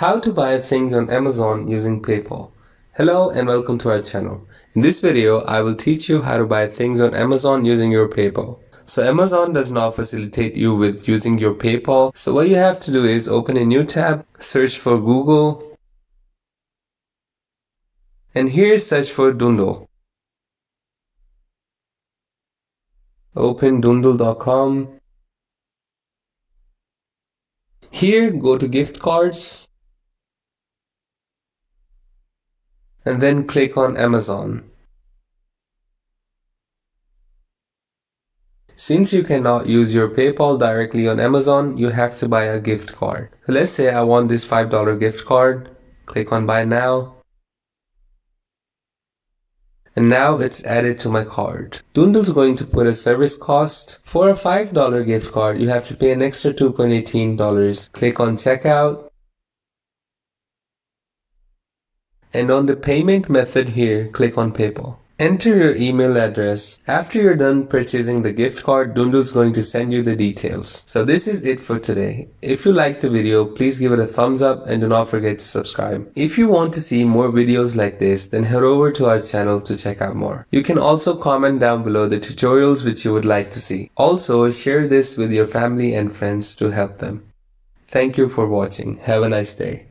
How to buy things on Amazon using PayPal. Hello and welcome to our channel. In this video, I will teach you how to buy things on Amazon using your PayPal. So Amazon does not facilitate you with using your PayPal. So what you have to do is open a new tab, search for Google, and here search for Dundle. Open dundle.com. Here go to gift cards and then click on Amazon. Since you cannot use your PayPal directly on Amazon, you have to buy a gift card. So let's say I want this $5 gift card. Click on Buy Now. And now it's added to my card. Dundle's going to put a service cost. For a $5 gift card, you have to pay an extra $2.18. Click on Checkout. And on the payment method here, click on PayPal. Enter your email address. After you're done purchasing the gift card, Dundle's going to send you the details. So this is it for today. If you liked the video, please give it a thumbs up and do not forget to subscribe. If you want to see more videos like this, then head over to our channel to check out more. You can also comment down below the tutorials which you would like to see. Also, share this with your family and friends to help them. Thank you for watching. Have a nice day.